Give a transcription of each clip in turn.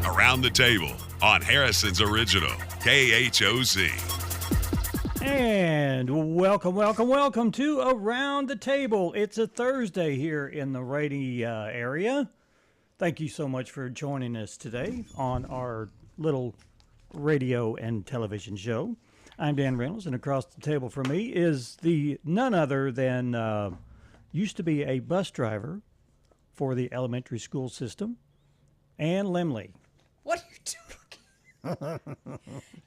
Around the Table on Harrison's Original, KHOC. And welcome to Around the Table. It's a Thursday here in the Rady area. Thank you so much for joining us today on our little radio and television show. I'm Dan Reynolds, and across the table from me is the none other than used to be a bus driver for the elementary school system, Ann Lemley. What are you doing?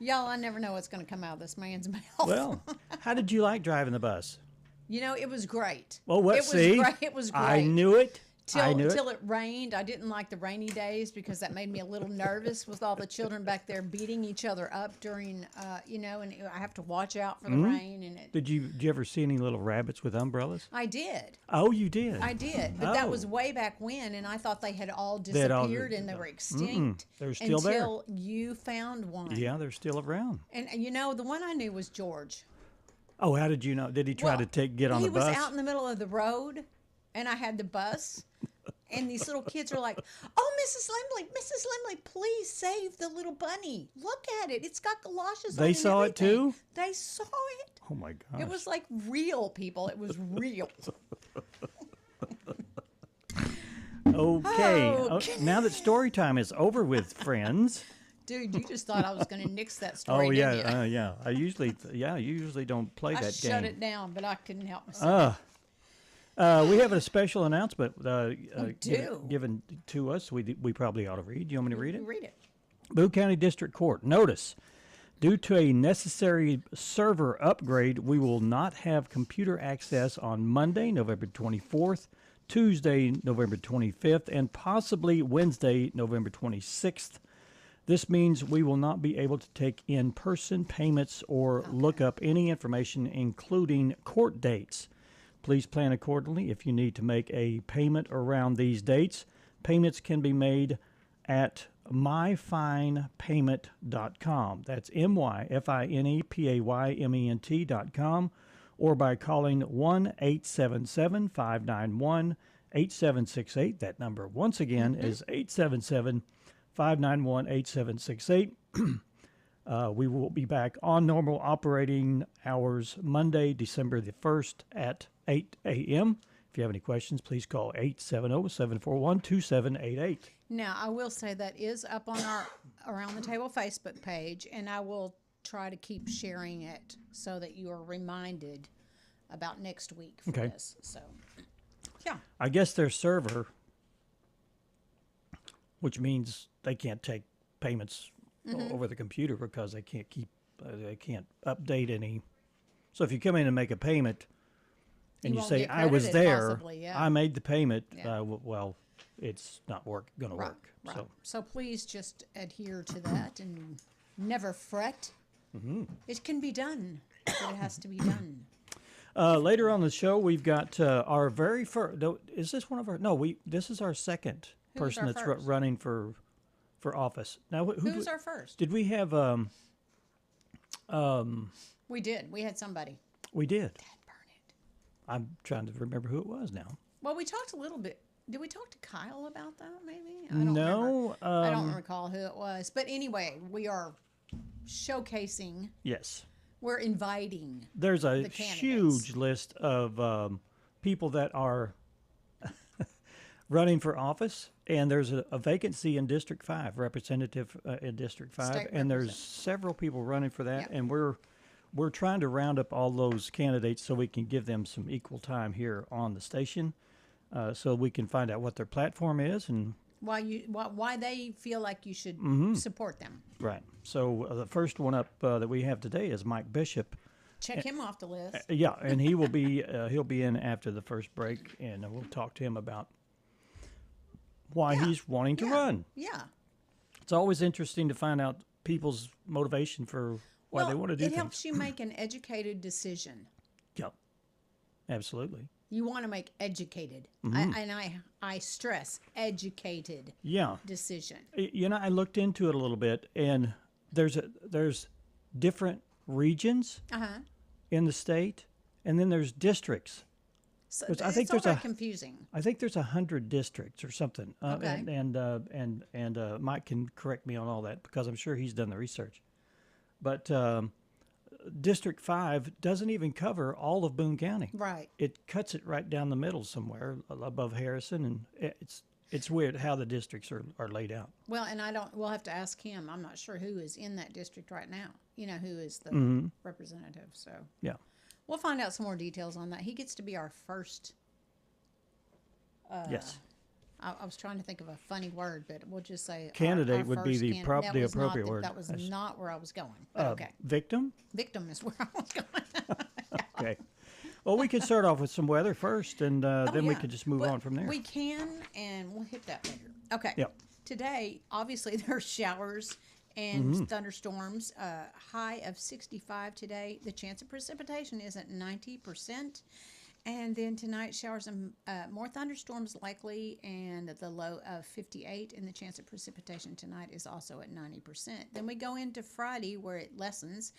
Y'all, I never know what's going to come out of this man's mouth. Well, how did you like driving the bus? You know, it was great. Well, what? It was See, great. It was great. I knew it. Till it rained. I didn't like the rainy days because that made me a little nervous with all the children back there beating each other up during, and I have to watch out for the rain. And Did you ever see any little rabbits with umbrellas? I did. Oh, you did? I did, but that was way back when, and I thought they had all They had all- disappeared and they were extinct. They're still there. Until you found one. Yeah, they're still around. And, the one I knew was George. Oh, how did you know? Did he try Well, to get on the bus? He was out in the middle of the road, and I had the bus, and these little kids are like, "Oh, Mrs. Lemley, please save the little bunny. Look at it; it's got galoshes on it." They and saw it everything." too? They saw it. Oh my gosh! It was like real, people. It was real. Okay. Okay. Now that story time is over with, friends. Dude, you just thought I was going to nix that story. Oh didn't yeah, you? yeah. You usually don't play I that game. shut it down, but I couldn't help myself. We have a special announcement do. given to us. We probably ought to read. You want me to read it? Read it. Boone County District Court. Notice, due to a necessary server upgrade, we will not have computer access on Monday, November 24th, Tuesday, November 25th, and possibly Wednesday, November 26th. This means we will not be able to take in-person payments or look up any information, including court dates. Please plan accordingly if you need to make a payment around these dates. Payments can be made at myfinepayment.com. That's myfinepayment.com, or by calling 1-877-591-8768. That number, once again, is 877-591-8768. We will be back on normal operating hours Monday, December the 1st at 8 a.m. If you have any questions, please call 870-741-2788. Now, I will say that is up on our Around the Table Facebook page, and I will try to keep sharing it so that you are reminded about next week for this. So, yeah. I guess their server, which means they can't take payments over the computer because they can't they can't update any. So if you come in and make a payment and you won't say, get I was credited, there, possibly, yeah. I made the payment, Yeah. well, it's not going to work. Right. So So please just adhere to that and never fret. It can be done, but it has to be done. later on the show, we've got our very first. Is this one of our? No, this is our second Who's person our that's first? running for office. Now, Who's our first? did we have? We did. We had somebody. We did. Burn it. I'm trying to remember who it was now. Well, we talked a little bit. Did we talk to Kyle about that, maybe? I don't No, remember. I don't recall who it was. But anyway, we are showcasing, Yes. we're inviting. There's a the candidates. huge list of people that are running for office, and there's a vacancy in District 5, representative in District 5, State and there's representative. several people running for that, Yep. and we're trying to round up all those candidates so we can give them some equal time here on the station, so we can find out what their platform is and Why they feel like you should support them. right. So the first one up that we have today is Mike Bishop. Check him off the list. Yeah, and he will be he'll be in after the first break, and we'll talk to him about why he's wanting to run. Yeah. It's always interesting to find out people's motivation for why they want to do it things. helps you make an educated decision. Yep. Absolutely. You want to make educated, I stress educated Yeah. decision. You know, I looked into it a little bit, and there's different regions in the state, and then there's districts. So Which I it's think all there's very a- confusing. I think there's 100 districts or something. Okay. And Mike can correct me on all that because I'm sure he's done the research. But District 5 doesn't even cover all of Boone County. Right. It cuts it right down the middle somewhere above Harrison, and it's weird how the districts are laid out. Well, and we'll have to ask him. I'm not sure who is in that district right now. You know, who is the Mm-hmm. representative. So Yeah. we'll find out some more details on that. He gets to be our first. Yes. I was trying to think of a funny word, but we'll just say Candidate our would be first the that was not appropriate word. That was That's- not where I was going. But okay, Victim? victim is where I was going. Okay. Well, we could start off with some weather first, and then we Yeah, could just move but on from there. We can, and we'll hit that later. Okay. Yep. Today, obviously, there's showers and Mm-hmm. thunderstorms. High of 65 today. The chance of precipitation is at 90%. And then tonight, showers and more thunderstorms likely, and the low of 58. And the chance of precipitation tonight is also at 90%. Then we go into Friday, where it lessens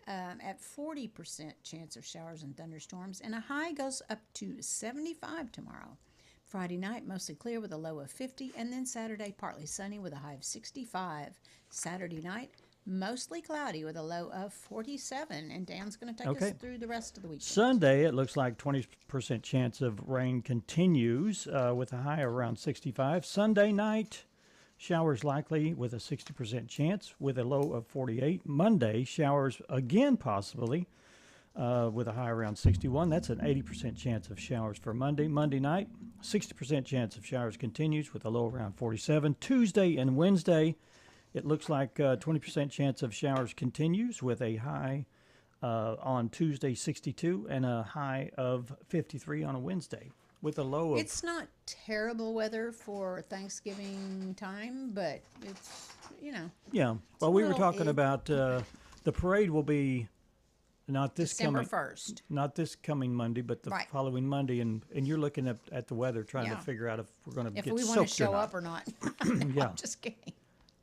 at 40% chance of showers and thunderstorms, and a high goes up to 75 tomorrow. Friday night, mostly clear with a low of 50, and then Saturday, partly sunny with a high of 65. Saturday night, mostly cloudy with a low of 47, and Dan's going to take us Okay. through the rest of the week. Sunday, it looks like 20% chance of rain continues with a high around 65. Sunday night, showers likely with a 60% chance with a low of 48. Monday, showers again possibly with a high around 61. That's an 80% chance of showers for Monday. Monday night, 60% chance of showers continues with a low around 47. Tuesday and Wednesday, it looks like 20% chance of showers continues with a high on Tuesday 62 and a high of 53 on a Wednesday with a low of It's not terrible weather for Thanksgiving time, but it's, you know, yeah. Well, we were little talking ick. about the parade will be not this December coming 1st. not this coming Monday, but the Right. following Monday, and you're looking at the weather trying Yeah. to figure out if we're going to If get we soaked want to show or not. up or not. Yeah. I'm just kidding.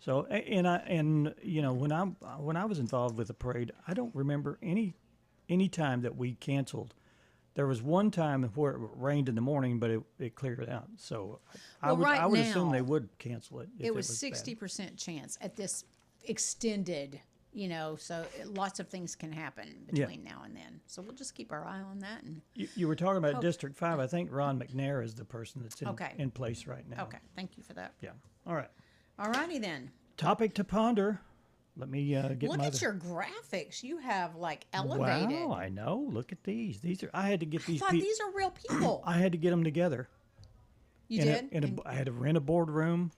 So and you know when I was involved with the parade, I don't remember any time that we canceled. There was one time where it rained in the morning, but it cleared out. So I Well, would right assume they now, would cancel it. If It was bad. 60% chance at this extended, you know, so lots of things can happen between now and then. So we'll just keep our eye on that. And You were talking about District 5. I think Ron McNair is the person that's Okay. in place right now. okay, thank you for that. Yeah. All right. All righty then. Topic to ponder. Let me get Look my. at your graphics. You have like elevated. Wow, I know. Look at these. These are. I had to get I these. thought these are real people. I had to get them together. You in a- did? in a- And I had to rent a boardroom,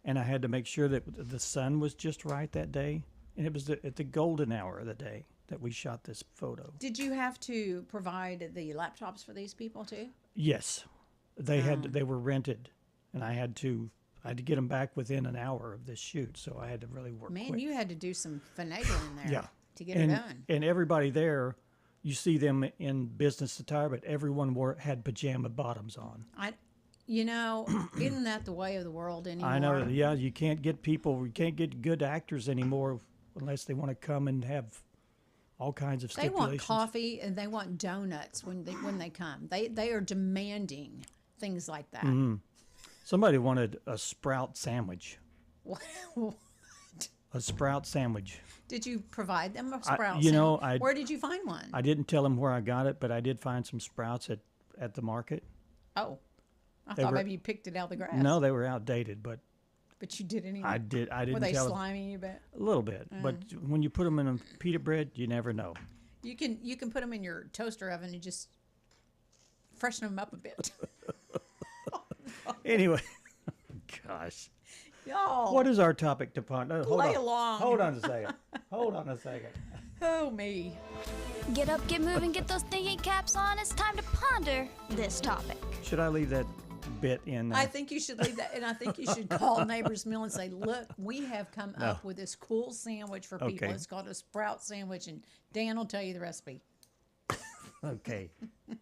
and I had to make sure that the sun was just right that day. And it was at the golden hour of the day that we shot this photo. did you have to provide the laptops for these people too? Yes, they they were rented, and I had to get them back within an hour of this shoot. So I had to really work Man, quick. you had to do some finagling there Yeah. to get and, it done. And everybody there, you see them in business attire, but everyone had pajama bottoms on. You know, isn't that the way of the world anymore? I know. Yeah, you can't get good actors anymore unless they want to come and have all kinds of They stipulations. want coffee and they want donuts when they come. They are demanding things like that. Mm-hmm. Somebody wanted a Sprout sandwich. A Sprout sandwich. Did you provide them a Sprout? you know, sandwich? Where did you find one? I didn't tell them where I got it, but I did find some Sprouts at the market. Oh, I They thought were- maybe you picked it out of the grass. No, they were outdated, but But you did anyway. I didn't Were they tell them. slimy a bit? A little bit, but when you put them in a pita bread, you never know. You can put them in your toaster oven and just freshen them up a bit. Anyway, gosh, Y'all. what is our topic to ponder? Hold Play on. along. Hold on a second. Hold on a second. Oh, me. Get up, get moving, get those thinking caps on. It's time to ponder this topic. Should I leave that bit in there. I think you should leave that, and I think you should call Neighbors Mill and say, "Look, we have come up with this cool sandwich for people. Okay. It's called a sprout sandwich, and Dan will tell you the recipe." Okay.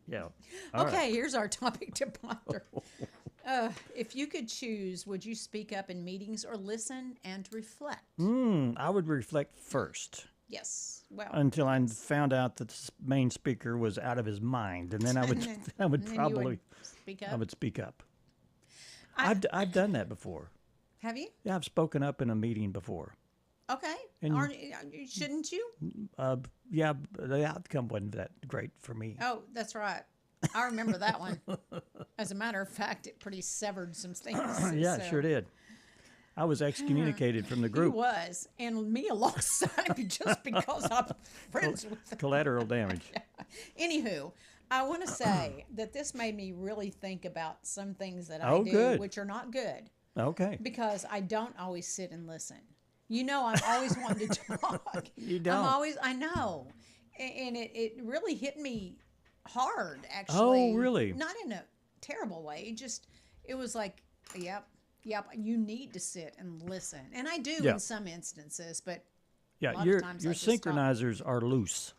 Yeah. All Okay, right. here's our topic to ponder. If you could choose, would you speak up in meetings or listen and reflect? I would reflect first Yes. Well, until I found out that the main speaker was out of his mind, and then I would I would and then you probably speak up. I would speak up. I've done that before. Have you? Yeah, I've spoken up in a meeting before. Okay. And- Shouldn't you? Yeah, the outcome wasn't that great for me. Oh, that's right. I remember that one. As a matter of fact, it pretty severed some things. Yeah, it so. sure did. I was excommunicated from the He group. was, and me alongside him just because I'm friends with him. Collateral damage. Anywho, I want to say that this made me really think about some things that I Oh, do, good. which are not good, Okay. because I don't always sit and listen. You know, I'm always wanting to talk. You don't. I know. And it really hit me hard, actually. Oh, really? Not in a terrible way. Just, it was like, yep, you need to sit and listen. And I do Yeah. in some instances, but Yeah, lot of your times your I just stop. synchronizers are loose.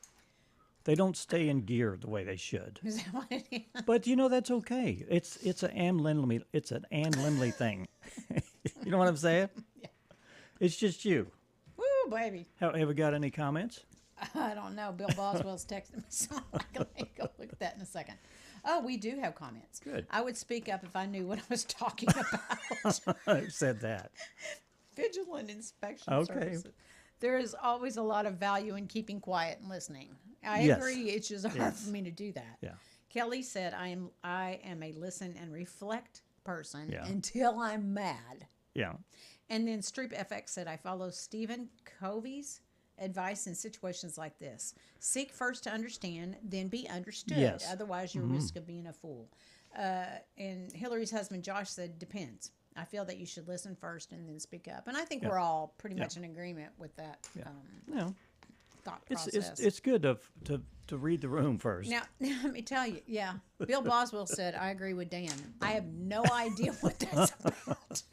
They don't stay in gear the way they should. is that what it is? But you know that's okay. It's an Ann Limley thing. You know what I'm saying? Yeah. It's just you. Woo, baby. Have we got any comments? I don't know. Bill Boswell's texting me, so I'm going to go look at that in a second. Oh, we do have comments. Good. I would speak up if I knew what I was talking about. I said that. Vigilant inspection Okay. services. There is always a lot of value in keeping quiet and listening. I Yes. agree. It's just hard for me to do that. Yeah. Kelly said, I am a listen and reflect person Yeah. until I'm mad. Yeah. And then Streep FX said, I follow Stephen Covey's advice in situations like this. Seek first to understand, then be understood. Yes. Otherwise, you risk of being a fool. And Hillary's husband, Josh, said, depends. I feel that you should listen first and then speak up. And I think we're all pretty much in agreement with that Yeah. thought It's process. it's good to read the room first. Now, let me tell you, yeah. Bill Boswell said, I agree with Dan. I have no idea what that's about.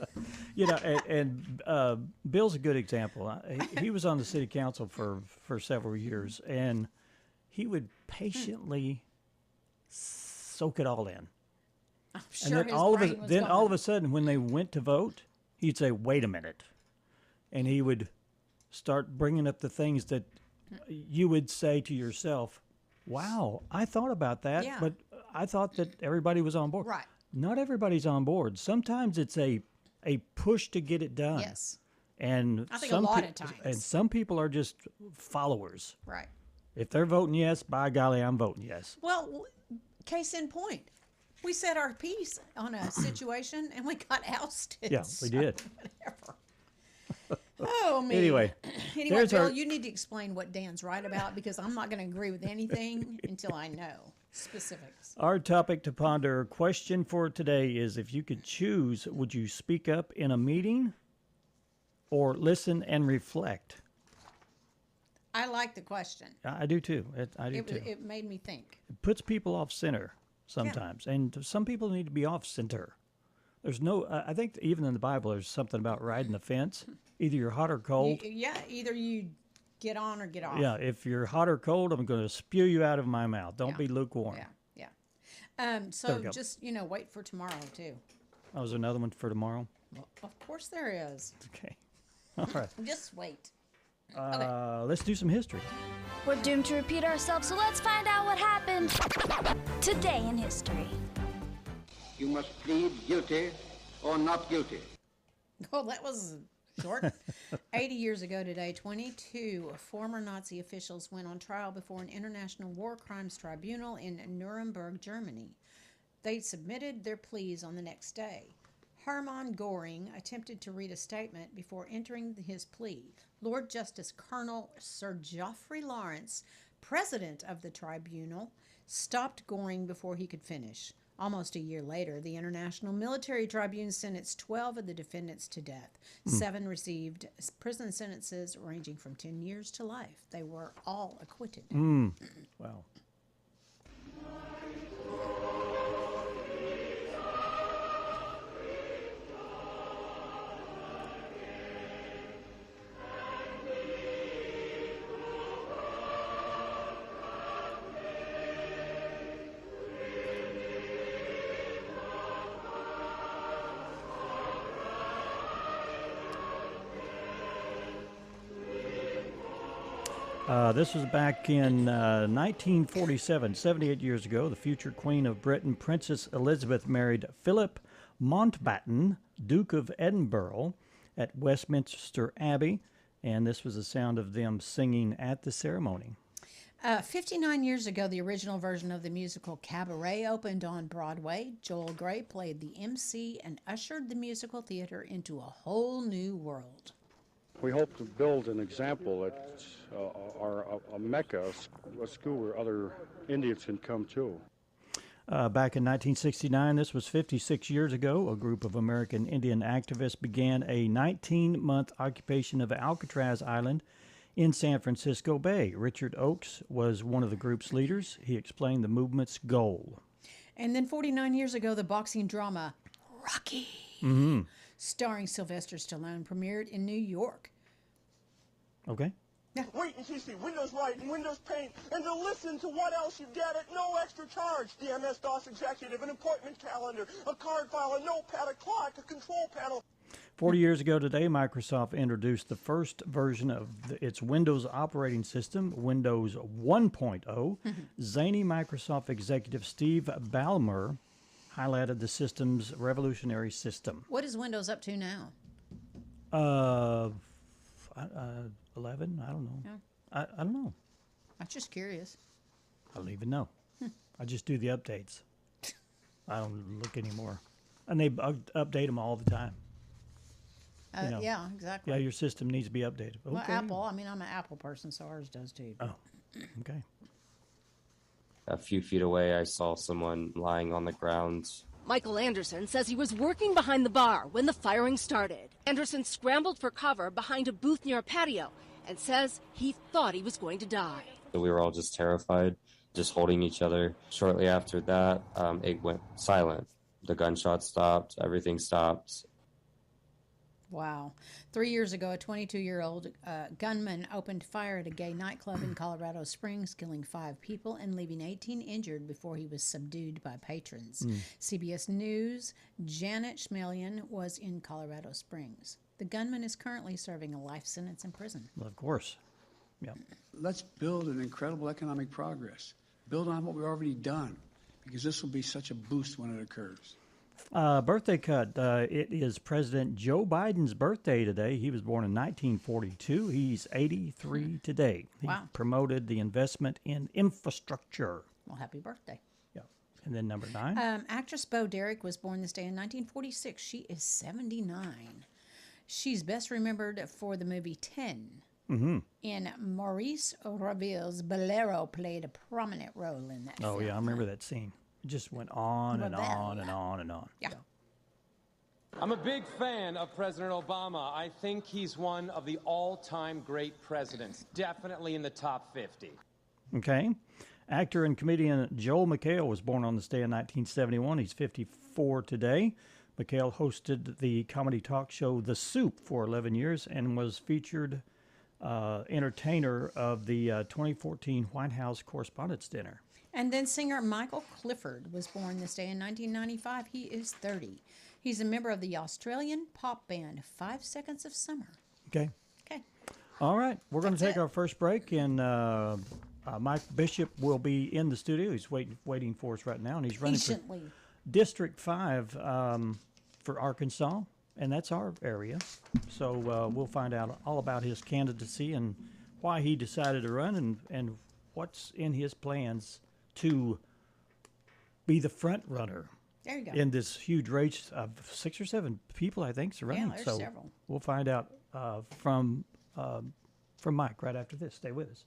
You know, and Bill's a good example. He was on the city council for several years, and he would patiently soak it all in. I'm And sure then his all brain was of going. a sudden, when they went to vote, he'd say, "Wait a minute," and he would start bringing up the things that you would say to yourself, "Wow, I thought about that, Yeah. but I thought that everybody was on board." Right. Not everybody's on board. Sometimes it's a push to get it done. Yes. And I think a lot of and times. some people are just followers. Right. If they're voting yes, by golly, I'm voting yes. Well, case in point, we said our piece on a situation and we got ousted. Yeah, we so did. Whatever. Oh, man. Anyway, Anyway, there's Bill, our- you need to explain what Dan's right about because I'm not going to agree with anything until I know specifics. Our topic to ponder question for today is if you could choose, would you speak up in a meeting or listen and reflect? I like the question. I do too. I do too. It made me think. It puts people off center sometimes, and some people need to be off center. There's no, I think even in the Bible, there's something about riding the fence. Either you're hot or cold. Yeah, either you get on or get off. Yeah, if you're hot or cold, I'm going to spew you out of my mouth. Don't Yeah. be lukewarm. Yeah, yeah. There So we go. just, wait for tomorrow, too. Oh, is there another one for tomorrow? Well, of course there is. Okay. All right. Just wait. Let's do some history. We're doomed to repeat ourselves, so let's find out what happened today in history. You must plead guilty or not guilty. Well, that was short. 80 years ago today, 22 former Nazi officials went on trial before an international war crimes tribunal in Nuremberg, Germany. They submitted their pleas on the next day. Hermann Goring attempted to read a statement before entering his plea. Lord Justice Colonel Sir Geoffrey Lawrence, president of the tribunal, stopped Goring before he could finish. Almost a year later, the International Military Tribunal sentenced 12 of the defendants to death. 7 received prison sentences ranging from 10 years to life. They were all acquitted. Wow. This was back in 1947, 78 years ago. The future Queen of Britain, Princess Elizabeth, married Philip Mountbatten, Duke of Edinburgh, at Westminster Abbey, and this was the sound of them singing at the ceremony. 59 years ago, the original version of the musical Cabaret opened on Broadway. Joel Grey played the MC and ushered the musical theater into a whole new world. We hope to build an example that a mecca, a school where other Indians can come to. Back in 1969, this was 56 years ago, a group of American Indian activists began a 19-month occupation of Alcatraz Island in San Francisco Bay. Richard Oakes was one of the group's leaders. He explained the movement's goal. And then 49 years ago, the boxing drama Rocky, starring Sylvester Stallone, premiered in New York. Okay. Wait until you see Windows Light and Windows Paint, and to listen to what else you get at no extra charge. The MS-DOS Executive, an appointment calendar, a card file, a notepad, a clock, a control panel. 40 years ago today, Microsoft introduced the first version of its Windows operating system, Windows 1.0. Zany Microsoft executive Steve Ballmer highlighted the system's revolutionary system. What is Windows up to now? 11? I don't know. Yeah. I don't know. I'm just curious. I don't even know. I just do the updates. I don't look anymore. And they update them all the time. You know. Yeah, exactly. Yeah, your system needs to be updated. Okay. Well, Apple, I mean, I'm an Apple person, so ours does too. Oh, okay. A few feet away, I saw someone lying on the ground. Michael Anderson says he was working behind the bar when the firing started. Anderson scrambled for cover behind a booth near a patio and says he thought he was going to die. So we were all just terrified, just holding each other. Shortly after that, it went silent. The gunshots stopped, everything stopped. Wow. 3 years ago, a 22-year-old gunman opened fire at a gay nightclub in Colorado Springs, killing 5 people and leaving 18 injured before he was subdued by patrons. CBS News' Janet Schmelian was in Colorado Springs. The gunman is currently serving a life sentence in prison. Well, of course. Yeah. Let's build an incredible economic progress. Build on what we've already done, because this will be such a boost when it occurs. Birthday cut. It is President Joe Biden's birthday today. He was born in 1942. He's 83 today. He promoted the investment in infrastructure. Well, happy birthday. Yeah. And then number 9. Actress Bo Derek was born this day in 1946. She is 79. She's best remembered for the movie 10. In Maurice Ravel's Bolero, played a prominent role in that film. Oh, yeah, I remember that scene. It just went on and on and on and on. Yeah. I'm a big fan of President Obama. I think he's one of the all-time great presidents, definitely in the top 50. Okay. Actor and comedian Joel McHale was born on this day in 1971. He's 54 today. McHale hosted the comedy talk show The Soup for 11 years and was featured entertainer of the 2014 White House Correspondents' Dinner. And then singer Michael Clifford was born this day in 1995. He is 30. He's a member of the Australian pop band 5 Seconds of Summer. Okay. Okay. All right. We're going to take our first break, and Mike Bishop will be in the studio. He's waiting for us right now, and he's running for District 5 for Arkansas, and that's our area. So we'll find out all about his candidacy and why he decided to run and what's in his plans to be the front runner. There you go. In this huge race of 6 or 7 people, I think, surrounding. Yeah, there's several. We'll find out from Mike right after this. Stay with us.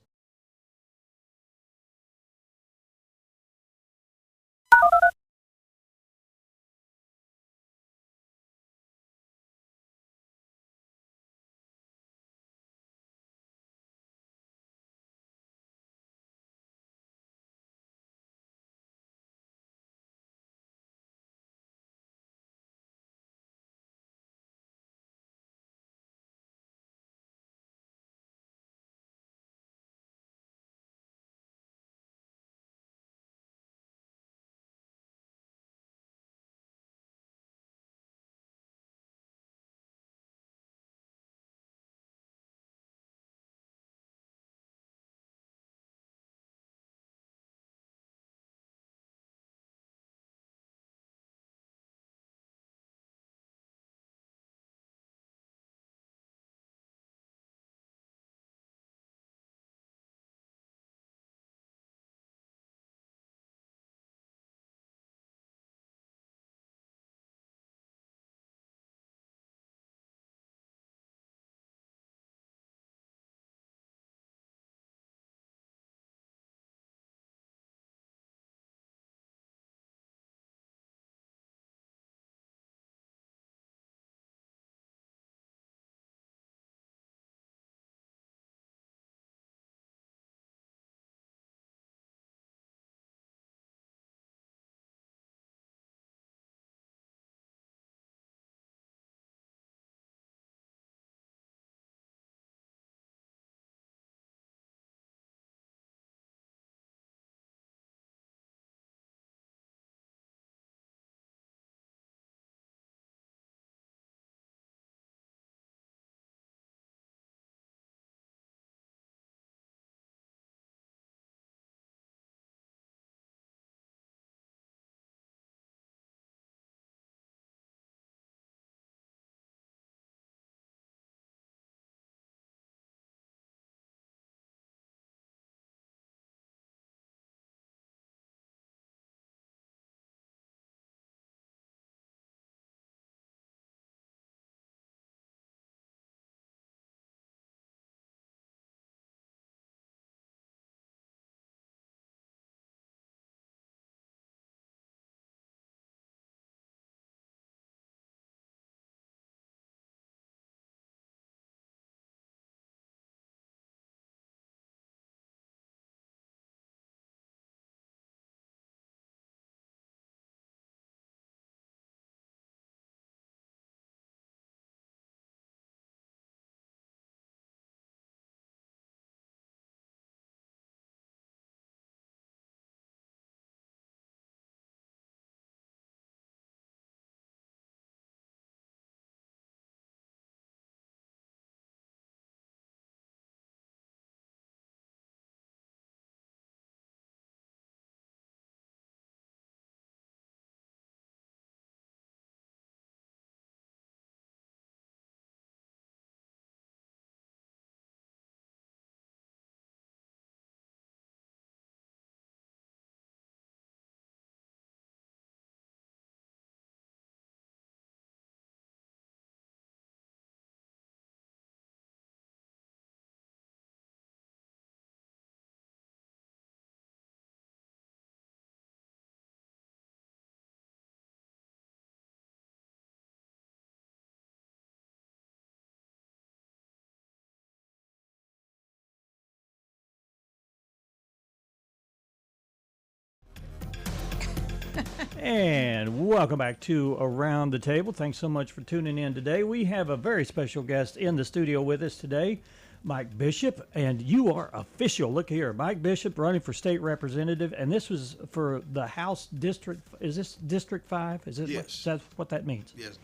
And welcome back to Around the Table. Thanks so much for tuning in today. We have a very special guest in the studio with us today, Mike Bishop, and you are official. Look here, Mike Bishop running for state representative, and this was for the House District. Is this District 5? Is it? Yes. That's what that means? Yes.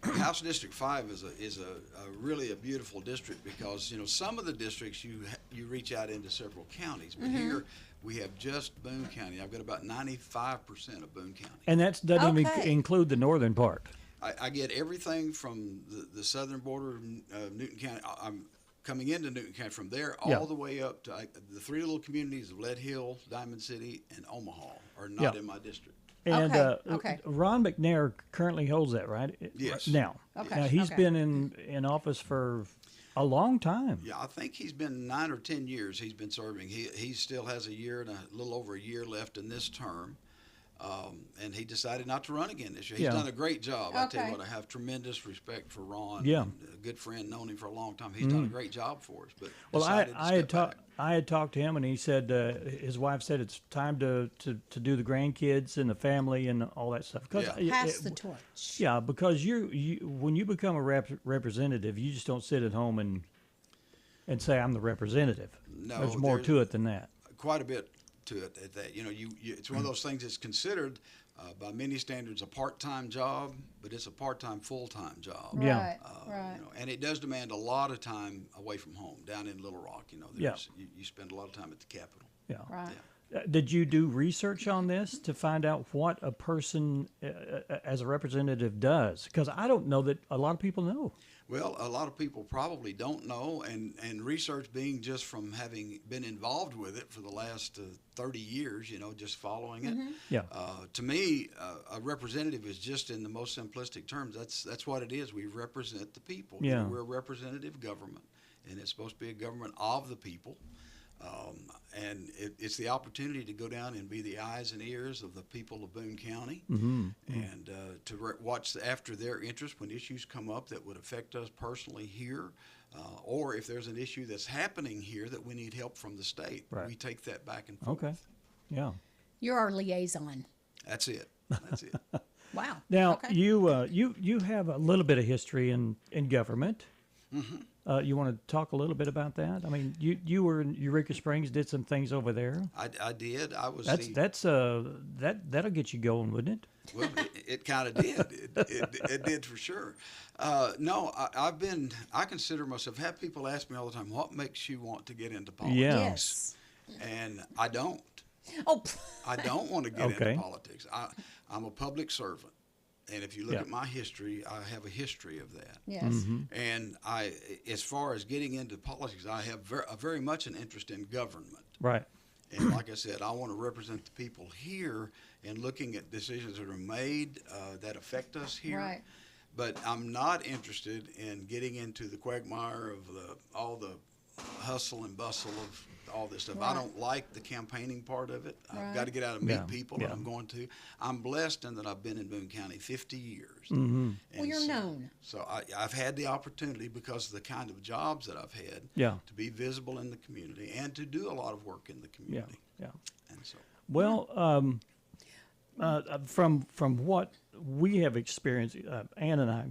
House District 5 is a really a beautiful district because, you know, some of the districts you reach out into several counties, but here we have just Boone County. I've got about 95% of Boone County. And that doesn't even include the northern part. I get everything from the southern border of Newton County. I'm coming into Newton County from there all the way up to the three little communities of Lead Hill, Diamond City, and Omaha are not in my district. And Ron McNair currently holds that, right? Yes. Now, he's been in office for a long time. Yeah, I think he's been 9 or 10 years he's been serving. He still has a year and a little over a year left in this term. And he decided not to run again this year. He's done a great job. I tell you what, I have tremendous respect for Ron. Yeah. A good friend, known him for a long time. He's done a great job for us. But well, I had talked to him, and he said his wife said it's time to do the grandkids and the family and all that stuff. Pass the torch. Yeah, because you when you become a representative, you just don't sit at home and say I'm the representative. No, there's more to it than that. Quite a bit to it. At that, you know, it's one of those things that's considered by many standards a part-time job, but it's a part-time, full-time job. Right, right. You know, and it does demand a lot of time away from home. Down in Little Rock, you know, you spend a lot of time at the Capitol. Yeah. Right. Yeah. Did you do research on this to find out what a person as a representative does? Because I don't know that a lot of people know. Well, a lot of people probably don't know, and research being just from having been involved with it for the last 30 years, you know, just following it. Yeah. To me, a representative is just in the most simplistic terms. That's what it is. We represent the people. Yeah. We're a representative government, and it's supposed to be a government of the people. And it's the opportunity to go down and be the eyes and ears of the people of Boone County, and to watch after their interest when issues come up that would affect us personally here, or if there's an issue that's happening here that we need help from the state, we take that back and forth. Okay, yeah. You're our liaison. That's it. That's it. Wow. Now you have a little bit of history in government. You want to talk a little bit about that? I mean, you were in Eureka Springs, did some things over there. I did. I was. That'll get you going, wouldn't it? Well, it kind of did. It did for sure. No, I consider myself. Have people ask me all the time, what makes you want to get into politics? Yeah. Yes. And I don't. Oh. I don't want to get into politics. I'm a public servant. And if you look at my history, I have a history of that. Yes. And as far as getting into politics, I have very much an interest in government. Right. And like I said, I want to represent the people here and looking at decisions that are made that affect us here. Right. But I'm not interested in getting into the quagmire of all the hustle and bustle of all this stuff. Right. I don't like the campaigning part of it. Right. I've got to get out and meet people, and I'm going to. I'm blessed in that I've been in Boone County 50 years. Mm-hmm. Well, you're known. So I've had the opportunity because of the kind of jobs that I've had to be visible in the community and to do a lot of work in the community. Yeah. And so. Well, from what we have experienced, Ann and I,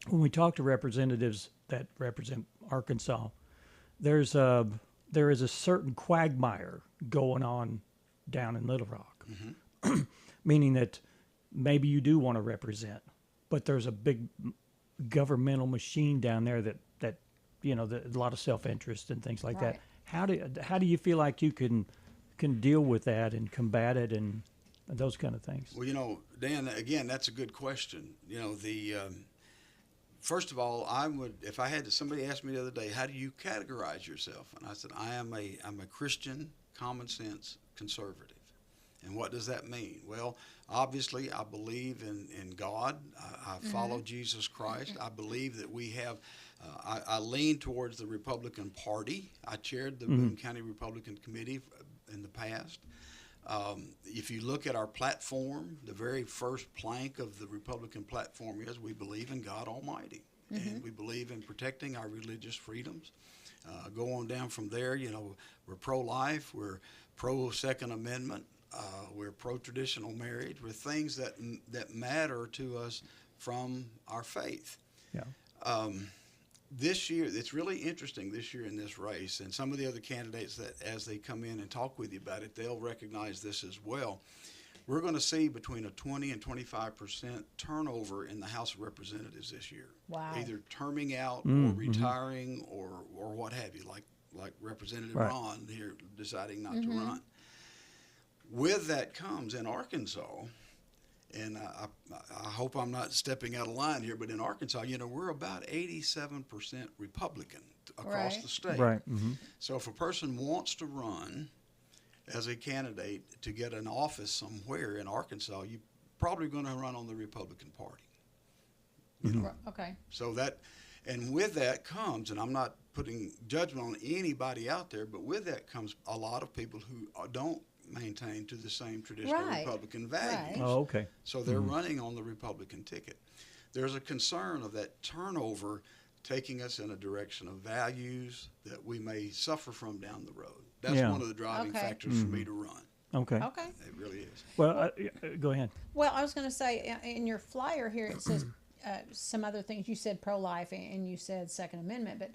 when we talk to representatives that represent Arkansas, there is a certain quagmire going on down in Little Rock, meaning that maybe you do want to represent, but there's a big governmental machine down there that a lot of self-interest and things like that. How do you feel like you can deal with that and combat it and those kind of things? Well, Dan, again, that's a good question. First of all, if I had somebody asked me the other day, how do you categorize yourself? And I said, I'm a Christian, common sense conservative. And what does that mean? Well, obviously, I believe in God. I follow Jesus Christ. I believe that we have, I lean towards the Republican Party. I chaired the Boone County Republican Committee in the past. If you look at our platform, the very first plank of the Republican platform is we believe in God Almighty, and we believe in protecting our religious freedoms. Go on down from there, we're pro-life, we're pro-Second Amendment. We're pro-traditional marriage. We're things that matter to us from our faith. Yeah. This year, it's really interesting this year in this race, and some of the other candidates that as they come in and talk with you about it, they'll recognize this as well. We're going to see between a 20 and 25% turnover in the House of Representatives this year. Wow. Either terming out or retiring or what have you, like Representative Right. Ron here deciding not to run. With that comes in Arkansas, and I hope I'm not stepping out of line here, but in Arkansas, we're about 87% Republican across the state. Right. Mm-hmm. So if a person wants to run as a candidate to get an office somewhere in Arkansas, you're probably going to run on the Republican Party. Okay. So and with that comes, and I'm not putting judgment on anybody out there, but with that comes a lot of people who don't maintain to the same traditional Republican values. Oh, okay. So they're running on the Republican ticket. There's a concern of that turnover taking us in a direction of values that we may suffer from down the road. That's one of the driving factors for me to run. Okay. Okay. It really is. Well, go ahead. Well, I was going to say in your flyer here it says some other things. You said pro-life and you said Second Amendment, but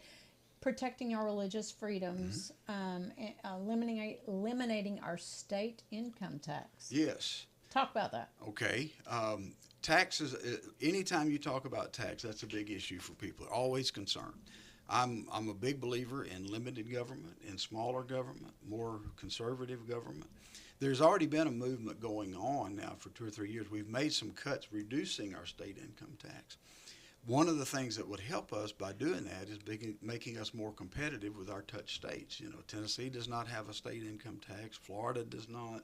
protecting our religious freedoms, eliminating our state income tax. Yes. Talk about that. Okay. Taxes, anytime you talk about tax, that's a big issue for people. Always concerned. I'm a big believer in limited government, in smaller government, more conservative government. There's already been a movement going on now for 2 or 3 years. We've made some cuts reducing our state income tax. One of the things that would help us by doing that is making us more competitive with our touch states. Tennessee does not have a state income tax. Florida does not.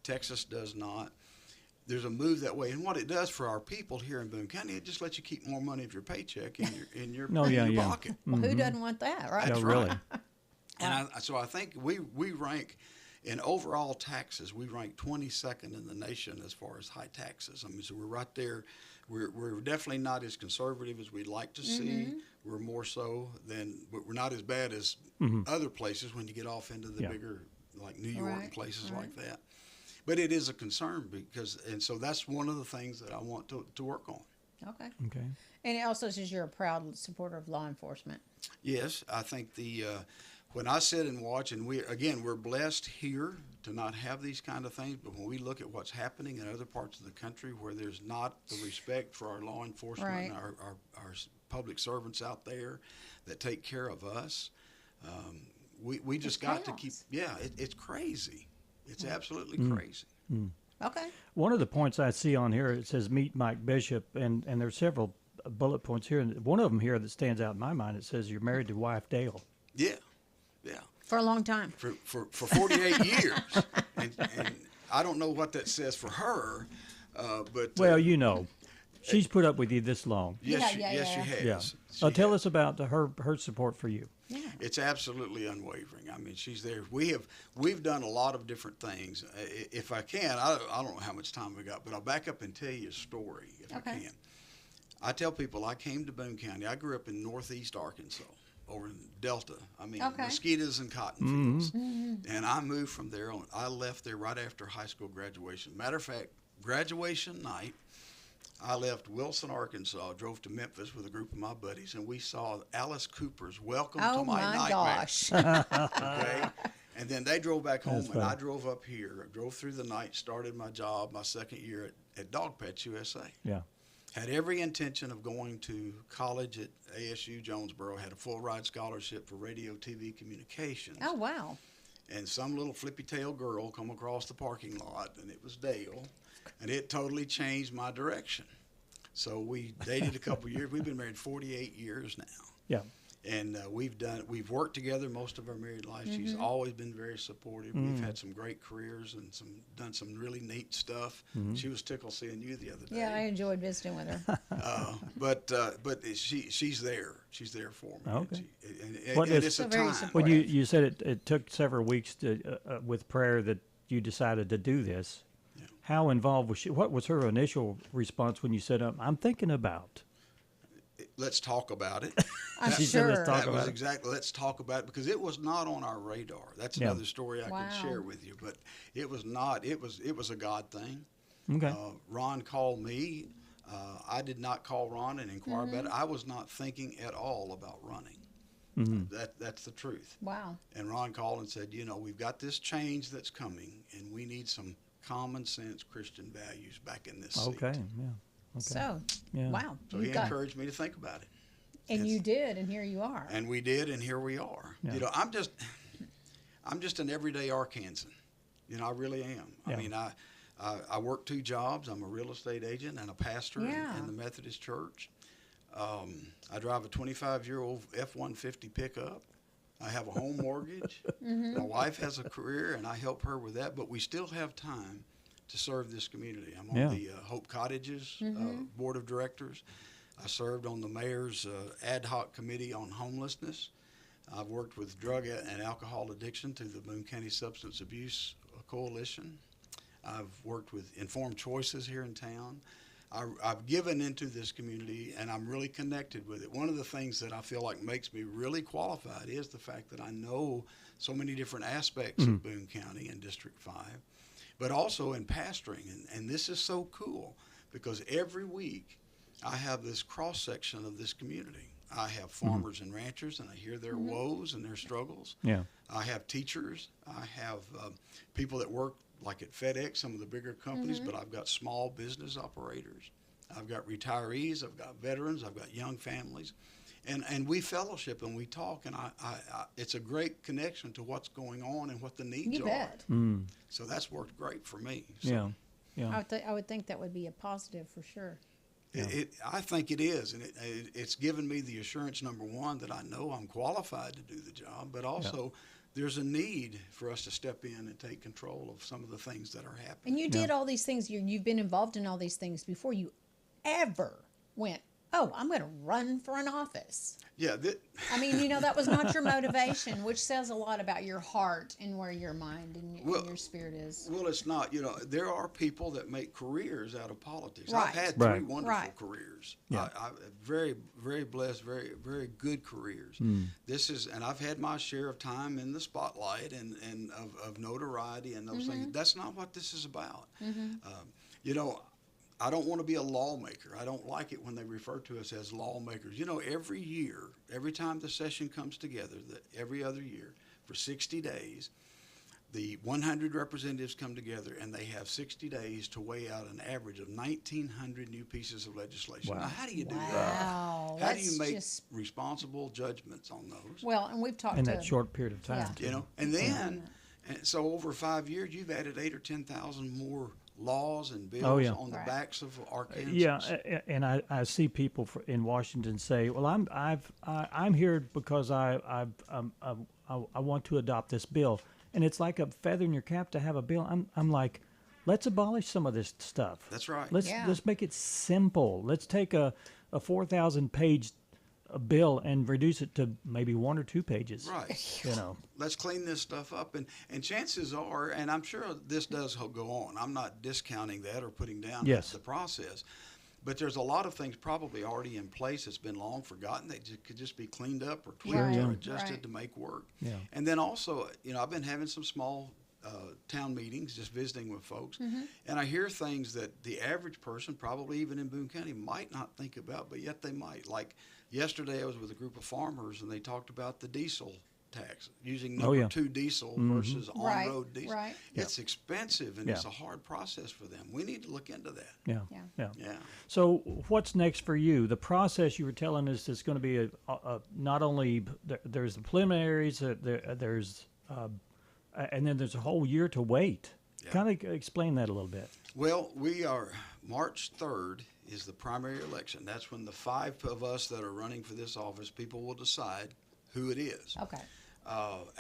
Texas does not. There's a move that way, and what it does for our people here in Boone County, it just lets you keep more money of your paycheck in your pocket. Well, who doesn't want that, right? That's really. right. And so I think we rank in overall taxes. We rank 22nd in the nation as far as high taxes. I mean, so we're right there. We're definitely not as conservative as we'd like to see. We're more so but we're not as bad as other places when you get off into the bigger, like New York and places like that. But it is a concern and so that's one of the things that I want to work on. Okay. Okay. And it also says you're a proud supporter of law enforcement. Yes, I think when I sit and watch, and we're blessed here to not have these kind of things, but when we look at what's happening in other parts of the country where there's not the respect for our law enforcement and our public servants out there that take care of us, we just got to keep, it's crazy. It's absolutely crazy. Okay. One of the points I see on here, it says meet Mike Bishop, and there's several bullet points here. And one of them here that stands out in my mind, it says you're married to wife Dale. Yeah. For a long time. For 48 years. And I don't know what that says for her, but... Well, she's put up with you this long. Yes, she has. Yeah. She tell has. us about her support for you. Yeah. It's absolutely unwavering. I mean, she's there. We've done a lot of different things. If I can, I don't know how much time we got, but I'll back up and tell you a story if I can. I tell people I came to Boone County. I grew up in northeast Arkansas, over in Delta. I mean, mosquitoes and cotton fields. And I moved from there on. I left there right after high school graduation. Matter of fact, graduation night, I left Wilson, Arkansas, drove to Memphis with a group of my buddies, and we saw Alice Cooper's Welcome to My Nightmare. Gosh. Okay? And then they drove back home, and I drove up here, drove through the night, started my job, my second year at Dog Pets USA. Yeah. Had every intention of going to college at ASU Jonesboro, had a full ride scholarship for radio, TV, communications. Oh, wow. And some little flippy-tailed girl come across the parking lot, and it was Dale, and it totally changed my direction. So we dated a couple years. We've been married 48 years now. Yeah. And we've worked together most of our married life. She's always been very supportive. We've had some great careers and done some really neat stuff. She was tickled seeing you the other day. Yeah, I enjoyed visiting with her. But she's there. She's there for me. Okay. And it's a time. Well, you said it took several weeks with prayer that you decided to do this. Yeah. How involved was she? What was her initial response when you said, "I'm thinking about"? let's talk about it. I'm She said, sure. "Let's talk That was about it." exactly, let's talk about it, because it was not on our radar. That's Yeah. another story I Wow. could share with you, but it was not. It was a God thing. Okay. Ron called me. I did not call Ron and inquire about it. I was not thinking at all about running. That's the truth. Wow. And Ron called and said, we've got this change that's coming, and we need some common sense Christian values back in this seat. Okay. Yeah. Okay. So, Yeah. wow. So you he got- encouraged me to think about it. and you did, and here you are. And we did, and here we are. Yeah. I'm just an everyday Arkansan. I really am. Yeah. I mean, I work 2 jobs. I'm a real estate agent and a pastor in the Methodist Church. I drive a 25-year-old F-150 pickup. I have a home mortgage. My wife has a career, and I help her with that. But we still have time to serve this community. I'm on the Hope Cottages board of directors. I served on the mayor's ad hoc committee on homelessness. I've worked with drug and alcohol addiction through the Boone County Substance Abuse Coalition. I've worked with Informed Choices here in town. I've given into this community, and I'm really connected with it. One of the things that I feel like makes me really qualified is the fact that I know so many different aspects of Boone County and District 5, but also in pastoring. And this is so cool because every week I have this cross-section of this community. I have farmers and ranchers, and I hear their woes and their struggles. Yeah. I have teachers. I have people that work like at FedEx, some of the bigger companies, but I've got small business operators. I've got retirees. I've got veterans. I've got young families. And we fellowship and we talk, and I it's a great connection to what's going on and what the needs You are. bet. So that's worked great for me. So Yeah. Yeah. I would think that would be a positive for sure. I think it is, and it's given me the assurance, number one, that I know I'm qualified to do the job, but also there's a need for us to step in and take control of some of the things that are happening. And you did all these things. You've been involved in all these things before you ever went, oh, I'm going to run for an office. Yeah. I mean, that was not your motivation, which says a lot about your heart and where your mind and your spirit is. Well, it's not. There are people that make careers out of politics. Right. I've had Right. 3 wonderful Right. careers. Yeah. I very, very blessed, very, very good careers. And I've had my share of time in the spotlight and of notoriety and those things. That's not what this is about. I don't want to be a lawmaker. I don't like it when they refer to us as lawmakers. Every year, every time the session comes together, every other year, for 60 days, the 100 representatives come together and they have 60 days to weigh out an average of 1,900 new pieces of legislation. Wow. Now, how do you do Wow. that? How do That's you make just- responsible judgments on those? Well, and we've talked In to that short period of time. Yeah. And then, and so over 5 years, you've added 8,000 or 10,000 more laws and bills on the Right. backs of Arkansans. Yeah, and I see people in Washington say, "Well, I'm here because I want to adopt this bill," and it's like a feather in your cap to have a bill. I'm like, let's abolish some of this stuff. That's right. Let's make it simple. Let's take a 4,000-page bill and reduce it to maybe 1 or 2 pages. Right. Let's clean this stuff up. And chances are, and I'm sure this does go on, I'm not discounting that or putting down the process, but there's a lot of things probably already in place that's been long forgotten that could just be cleaned up or tweaked or adjusted to make work. Yeah. And then also, I've been having some small town meetings, just visiting with folks, and I hear things that the average person, probably even in Boone County, might not think about, but yet they might. Like yesterday, I was with a group of farmers, and they talked about the diesel tax, using number 2 diesel versus on-road diesel. Right. It's expensive, and it's a hard process for them. We need to look into that. Yeah. Yeah. So what's next for you? The process you were telling us is going to be not only there's the preliminaries, there's and then there's a whole year to wait. Yeah. Kind of explain that a little bit. Well, we are March 3rd is the primary election. That's when the 5 of us that are running for this office, people will decide who it is. Okay.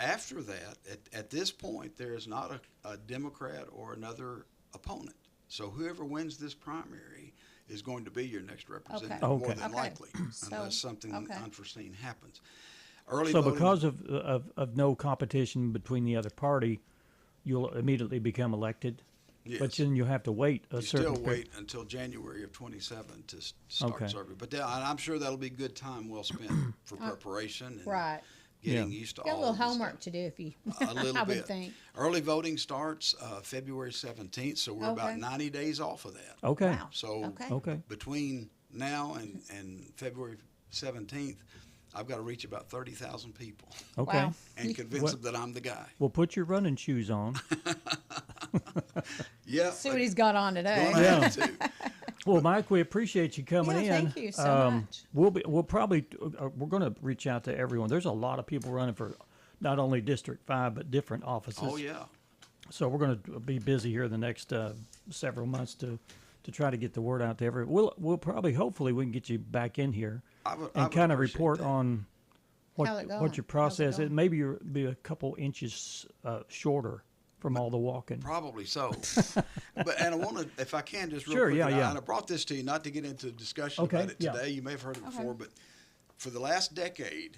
After that, at this point, there is not a Democrat or another opponent. So whoever wins this primary is going to be your next representative, more than likely, unless something unforeseen happens. Early so voting, because of no competition between the other party, you'll immediately become elected? Yes. But then you have to wait a You certain still period. wait until January of 27 to start Okay. serving. But I'm sure that'll be good time well spent for preparation and Right. getting used to Got a all little of this homework stuff. to do if you. A little I bit. would think. Early voting starts February 17th, so we're about Okay. 90 days off of that. Okay. Wow. So Okay. between now and February 17th, I've got to reach about 30,000 people Okay. Wow. and convince them that I'm the guy. Well, put your running shoes on. Yeah. See what he's got on today. Gonna have to. Well, Mike, we appreciate you coming Yeah, in. thank you so much. We'll probably we're going to reach out to everyone. There's a lot of people running for not only District 5 but different offices. Oh, yeah. So we're going to be busy here the next several months to try to get the word out to everyone. We'll probably hopefully we can get you back in here I would and kind of appreciate report that. on How's it what going? your process How's it is. Maybe you'll be a couple inches shorter from all the walking. Probably so. And I want to, if I can, just real Sure, quick. yeah, and yeah. I brought this to you not to get into discussion Okay, about it yeah. today. You may have heard it before, but for the last decade,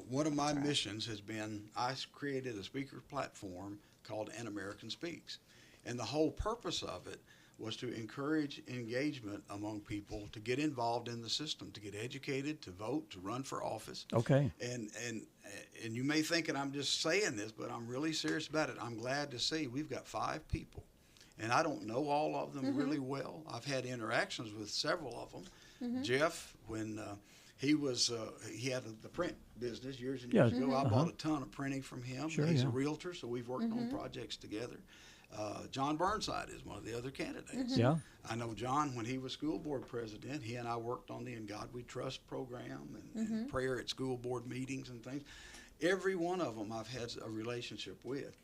one of my missions has been I created a speaker platform called An American Speaks. And the whole purpose of it was to encourage engagement among people to get involved in the system, to get educated, to vote, to run for office. Okay. And you may think that I'm just saying this, but I'm really serious about it. I'm glad to see we've got 5 people, and I don't know all of them really well. I've had interactions with several of them. Jeff, when he had the print business years and years ago, I bought a ton of printing from him. Sure, He's yeah. a realtor, so we've worked on projects together. John Burnside is one of the other candidates. Yeah. I know John, when he was school board president, he and I worked on the In God We Trust program and prayer at school board meetings and things. Every one of them I've had a relationship with.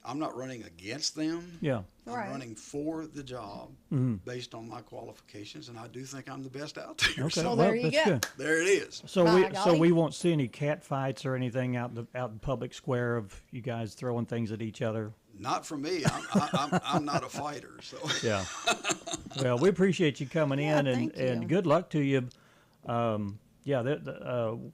I'm not running against them. Yeah. I'm Right. running for the job based on my qualifications, and I do think I'm the best out there. Okay. So Well, there you that's go. good. there it is. So By we golly. won't see any cat fights or anything out in public square of you guys throwing things at each other. Not for me. I'm not a fighter. So Yeah. Well, we appreciate you coming Yeah, in, thank and you. good luck to you.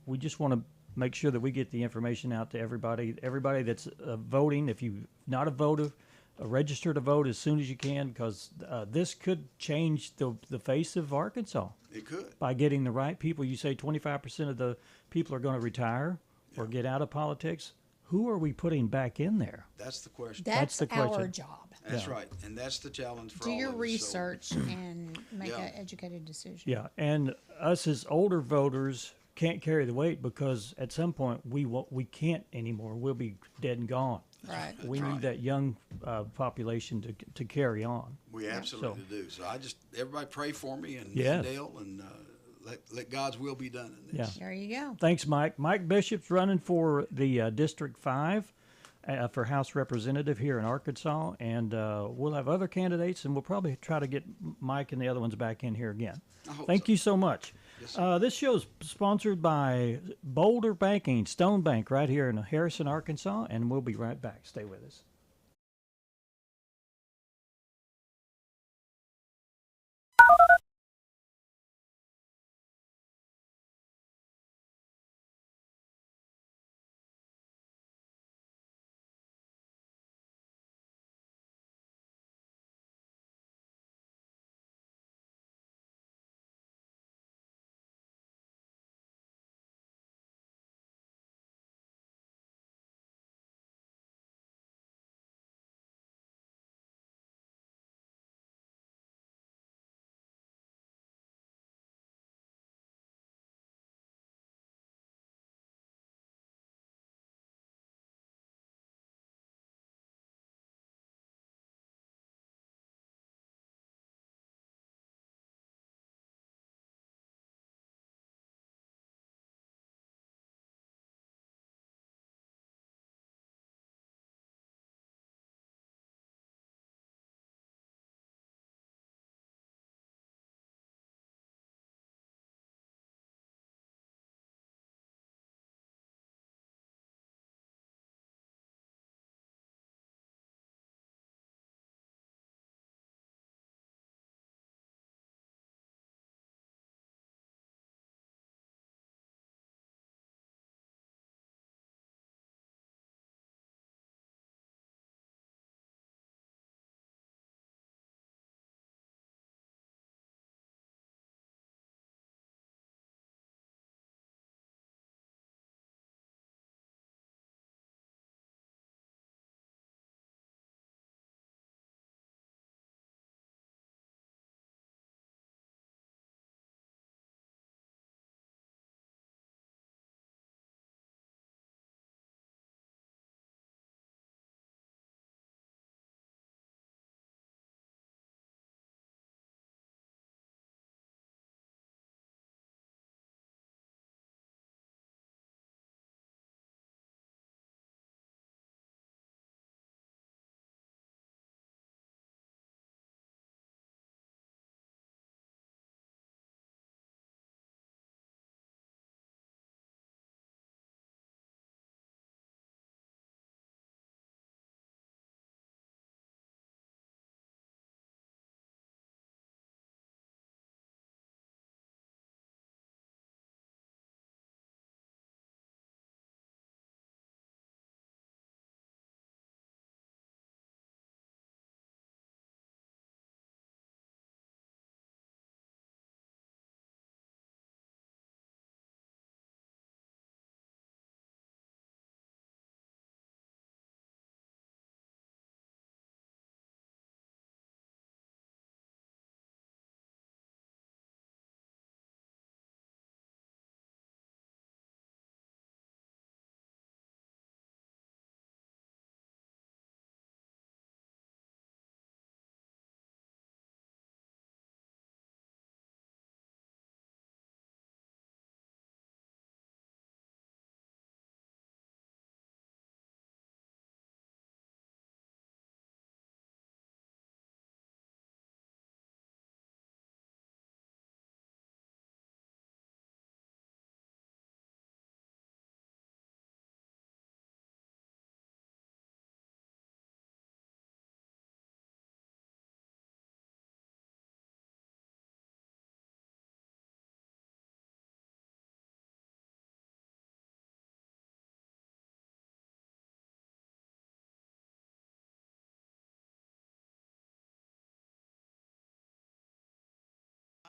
We just want to make sure that we get the information out to everybody. Everybody that's voting, if you're not a voter, register to vote as soon as you can, because this could change the face of Arkansas it could. by getting the right people. You say 25% of the people are going to retire or get out of politics. Who are we putting back in there? That's the question. That's the our question. job. That's right, and that's the challenge for Do all your of us. So- research and make Yeah. an educated decision. Yeah, and us as older voters can't carry the weight because at some point we can't anymore. We'll be dead and gone. Right. We need that young population to carry on. We absolutely do. So everybody pray for me and Yes. Dale, and let God's will be done in this. Yeah. There you go. Thanks, Mike. Mike Bishop's running for the District 5 for House Representative here in Arkansas, and we'll have other candidates, and we'll probably try to get Mike and the other ones back in here again. I hope Thank so. you so much. Yes, This show is sponsored by Boulder Banking, Stone Bank, right here in Harrison, Arkansas, and we'll be right back. Stay with us.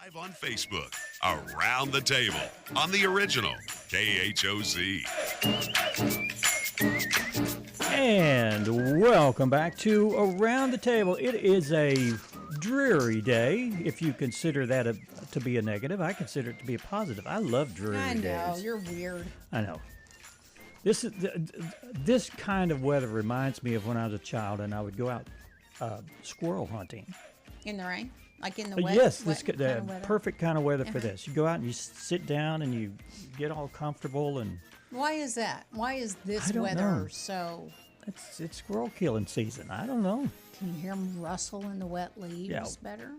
Live on Facebook, Around the Table, on the original KHOZ. And welcome back to Around the Table. It is a dreary day, if you consider that to be a negative. I consider it to be a positive. I love dreary days. I know, you're weird. I know. This kind of weather reminds me of when I was a child and I would go out squirrel hunting. In the rain? Like in the wet? Yes, wet kind of weather? Perfect kind of weather for this. You go out and you sit down and you get all comfortable. And why is that? Why is this I don't weather know. so... It's squirrel killing season. I don't know. Can you hear them rustle in the wet leaves Yeah. better?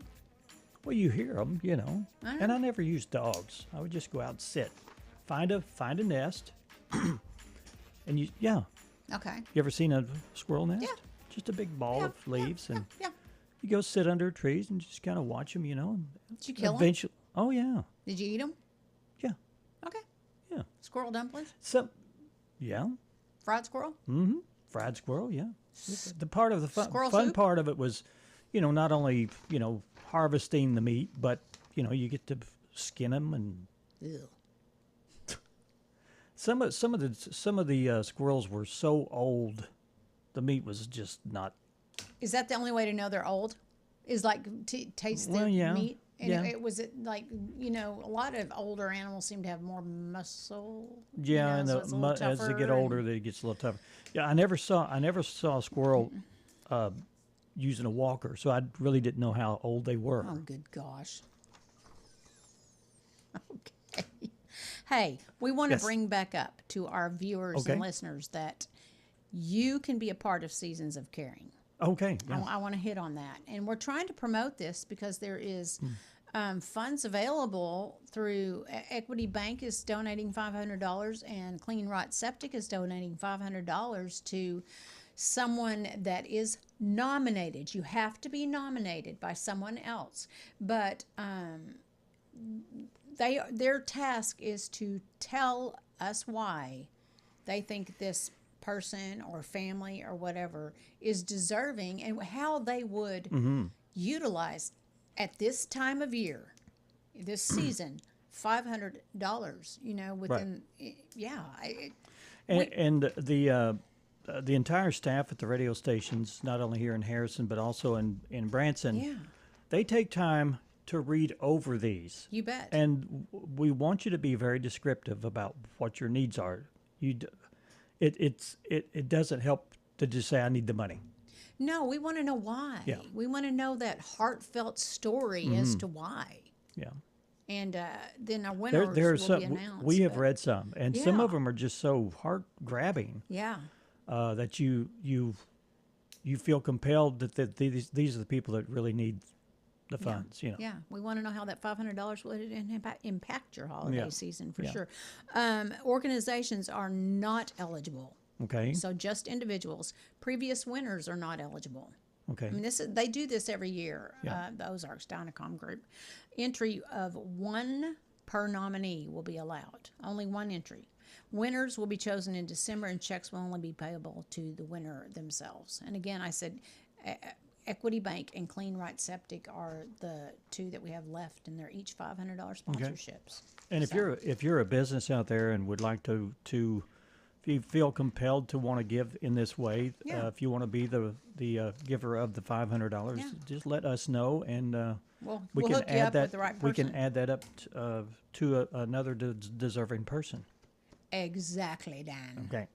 Well, you hear them, you know. I know. And I never used dogs. I would just go out and sit, find a nest, and you Okay. You ever seen a squirrel nest? Yeah. Just a big ball Yeah, of leaves, and Yeah. you go sit under trees and just kind of watch them, you know. Did you kill them? Eventually, oh yeah, Did you eat them? Yeah. Okay. Yeah. Squirrel dumplings? Yeah. Fried squirrel? Mm-hmm. Fried squirrel, yeah. The part of the Squirrel fun soup? part of it was, you know, not only, you know, harvesting the meat, but, you know, you get to skin them and Ew. some of the squirrels were so old, the meat was just not. Is that the only way to know they're old? Is like taste the Well, yeah, meat? And yeah. was it like, you know, a lot of older animals seem to have more muscle. Yeah, you know, and so it's a little as they tougher get older, they get a little tougher. Yeah, I never saw a squirrel using a walker, so I really didn't know how old they were. Oh, good gosh. Okay. Hey, we want to Yes. bring back up to our viewers Okay. and listeners that you can be a part of Seasons of Caring. Okay. Yeah. I want to hit on that. And we're trying to promote this because there is funds available through Equity Bank is donating $500 and Clean Right Septic is donating $500 to someone that is nominated. You have to be nominated by someone else. But their task is to tell us why they think this person or family or whatever is deserving and how they would utilize at this time of year, this season, $500, you know, within, And the entire staff at the radio stations, not only here in Harrison, but also in Branson, they take time to read over these. You bet. And we want you to be very descriptive about what your needs are. It doesn't help to just say, I need the money. No, we want to know why. Yeah. We want to know that heartfelt story as to why. Yeah. And then our winners There are will some, be announced. we have but- read some, and some of Yeah. them are just so heart-grabbing Yeah. that you feel compelled that these are the people that really need the funds, you know. Yeah, we want to know how that $500 will impact your holiday Yeah. season for Yeah. sure. Organizations are not eligible. Okay. So just individuals. Previous winners are not eligible. Okay. I mean, they do this every year. Yeah. The Ozarks Dynacom Group. Entry of one per nominee will be allowed. Only one entry. Winners will be chosen in December, and checks will only be payable to the winner themselves. And again, I said Equity Bank and Clean Right Septic are the two that we have left, and they're each $500 sponsorships. And if you're a business out there and would like to if you feel compelled to want to give in this way, Yeah. if you want to be the giver of the $500, just let us know, and we'll hook you up with the right We can person. add that up to another deserving person. Exactly, Dan. Okay.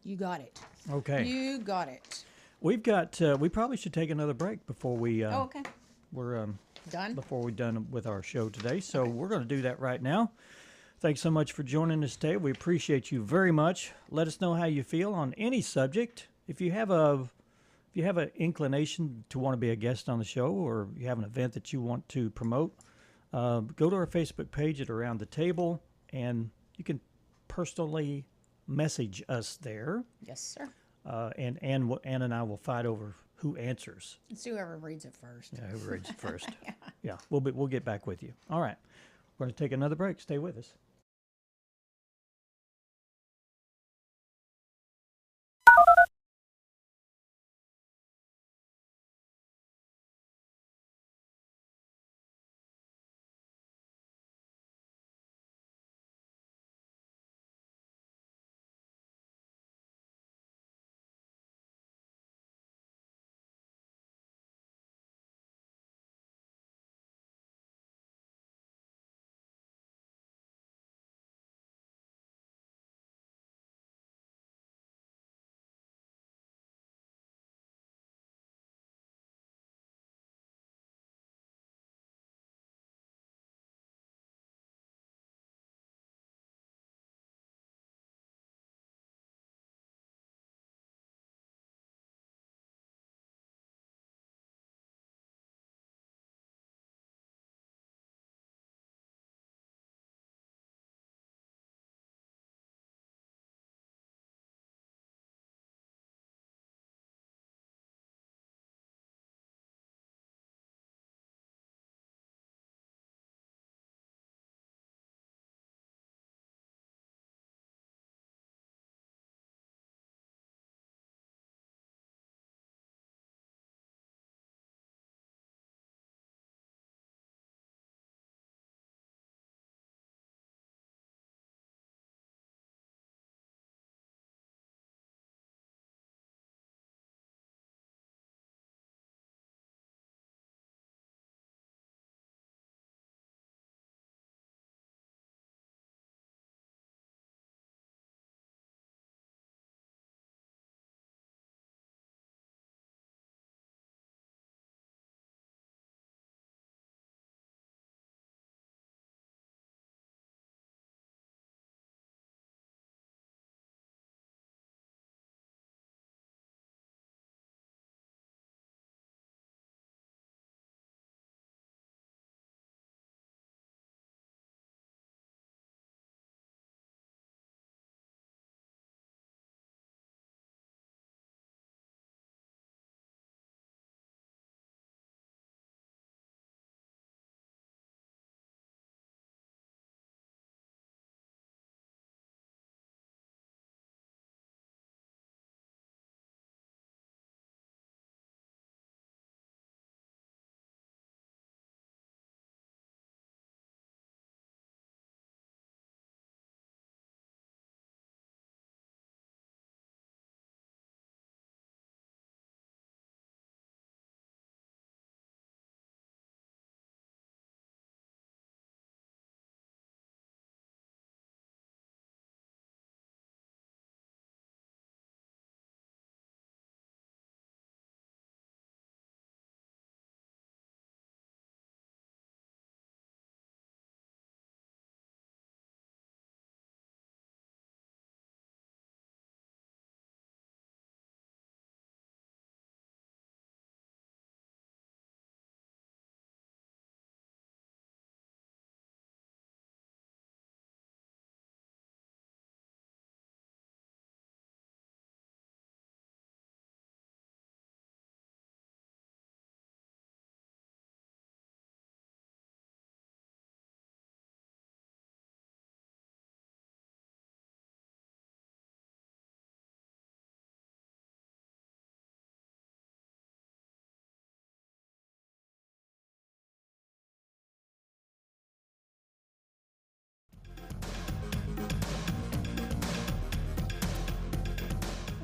You got it. Okay. You got it. We've got. We probably should take another break before we. Okay. We're Done? Before we're done with our show today, so we're going to do that right now. Thanks so much for joining us today. We appreciate you very much. Let us know how you feel on any subject. If you have an inclination to want to be a guest on the show, or you have an event that you want to promote, go to our Facebook page at Around the Table, and you can personally message us there. Yes, sir. And Ann and I will fight over who answers. Let's see whoever reads it first. Yeah, who reads it first. Yeah, we'll get back with you. All right. We're going to take another break. Stay with us.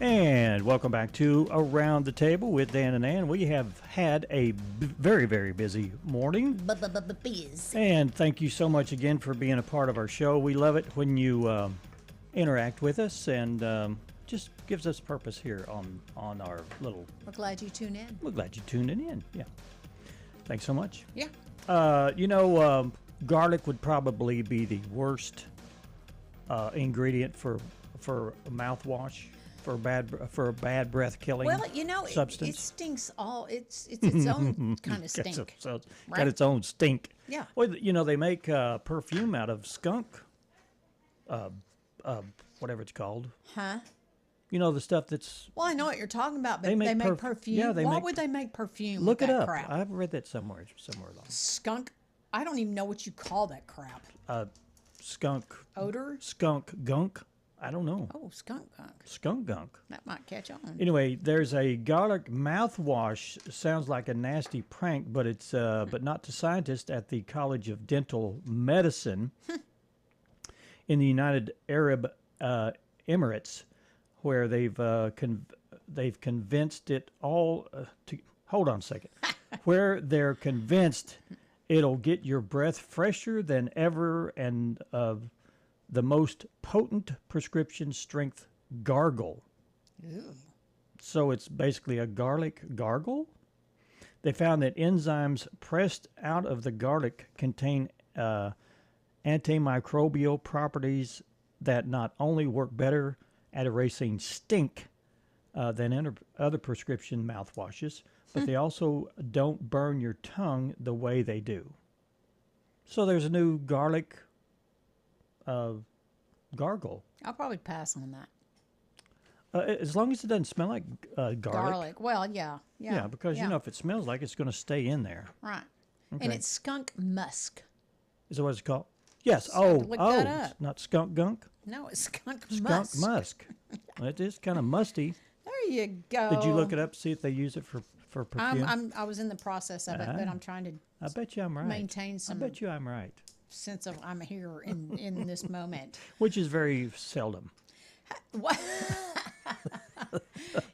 And welcome back to Around the Table with Dan and Ann. We have had a very, very busy morning. And thank you so much again for being a part of our show. We love it when you interact with us and just gives us purpose here on our little... We're glad you tune in. We're glad you tuned in, yeah. Thanks so much. Yeah. Garlic would probably be the worst ingredient for a mouthwash. For a bad breath killing substance. It stinks all. It's its own kind of stink. Got its own stink. Yeah. Well, they make perfume out of skunk. Whatever it's called. Huh? The stuff that's. Well, I know what you're talking about, but they make perfume. Yeah, Why would they make perfume? Look with it that up. Crap? I've read that somewhere along. Skunk. I don't even know what you call that crap. Skunk. Odor. Skunk gunk. I don't know. Oh, skunk gunk. Skunk gunk. That might catch on. Anyway, there's a garlic mouthwash. Sounds like a nasty prank, but it's but not to scientists at the College of Dental Medicine in the United Arab Emirates, where they've convinced it all to hold on a second. Where they're convinced it'll get your breath fresher than ever and the most potent prescription strength gargle. Ew. So it's basically a garlic gargle. They found that enzymes pressed out of the garlic contain antimicrobial properties that not only work better at erasing stink than other prescription mouthwashes, but they also don't burn your tongue the way they do. So there's a new garlic gargle. I'll probably pass on that. As long as it doesn't smell like garlic. Garlic. Well, yeah. Yeah, because if it smells like it's going to stay in there. Right. Okay. And it's skunk musk. Is that what it's called? Yes. Look that up. It's not skunk gunk. No, it's skunk Skunk musk. It is kind of musty. There you go. Did you look it up? See if they use it for perfume. I was in the process of it, but I'm trying to. I bet you I'm right. Maintain some. I bet you I'm right. Sense of I'm here in this moment, which is very seldom. What?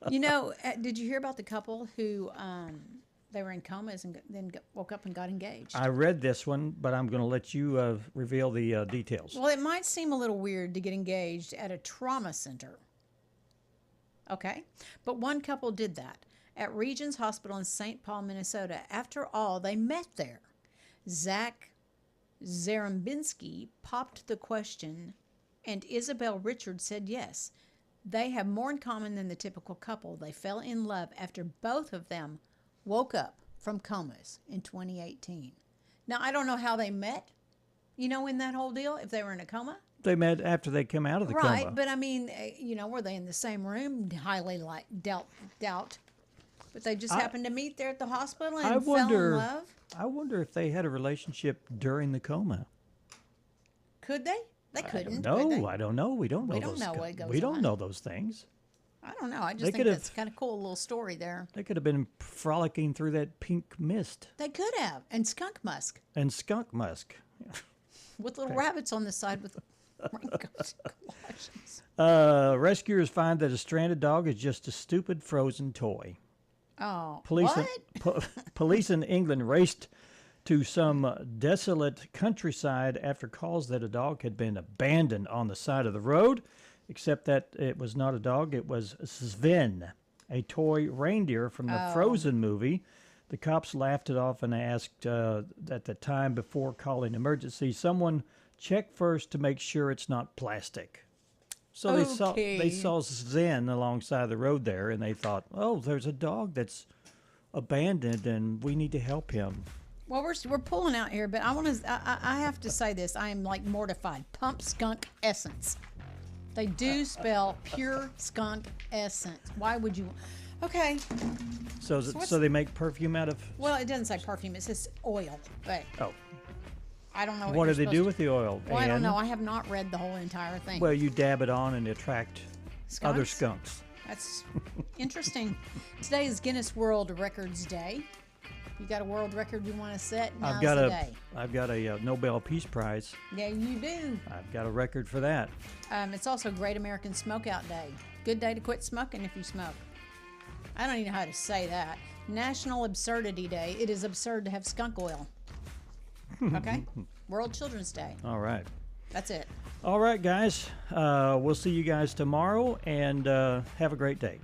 Did you hear about the couple who they were in comas and then woke up and got engaged? I read this one, but I'm going to let you reveal the details. Well, it might seem a little weird to get engaged at a trauma center. Okay, but one couple did that at Regions Hospital in St. Paul, Minnesota. After all, they met there. Zach Zarembinski popped the question, and Isabel Richards said yes. They have more in common than the typical couple. They fell in love after both of them woke up from comas in 2018. Now, I don't know how they met, in that whole deal, if they were in a coma. They met after they came out of the coma. Right, but I mean, were they in the same room? Highly doubt. But they just happened to meet there at the hospital and fell in love? I wonder if they had a relationship during the coma. Could they? They couldn't. No, I don't know. We don't know. We don't know what goes on. We don't know those things. I don't know. I just think that's kind of cool little story there. They could have been frolicking through that pink mist. They could have. And skunk musk. With little rabbits on the side with raincoats and galoshes. Rescuers find that a stranded dog is just a stupid frozen toy. Oh, Police in England raced to some desolate countryside after calls that a dog had been abandoned on the side of the road, except that it was not a dog, it was Sven, a toy reindeer from the Frozen movie. The cops laughed it off and asked at the time before calling emergency, someone check first to make sure it's not plastic. So they saw Zen alongside the road there, and they thought, oh, there's a dog that's abandoned, and we need to help him. Well, we're pulling out here, but I have to say this. I am like mortified. Pump skunk essence. They do spell pure skunk essence. Why would you? Okay. So they make perfume out of? Well, it doesn't say perfume. It says oil. But I don't know. What do they do with the oil? Well, I don't know. I have not read the whole entire thing. Well, you dab it on and attract other skunks. That's interesting. Today is Guinness World Records Day. You got a world record you want to set? Now's I've got the a day. Nobel Peace Prize. Yeah, you do. I've got a record for that. It's also Great American Smokeout Day. Good day to quit smoking if you smoke. I don't even know how to say that. National Absurdity Day. It is absurd to have skunk oil. Okay? World Children's Day. All right. That's it. All right, guys. We'll see you guys tomorrow, and have a great day.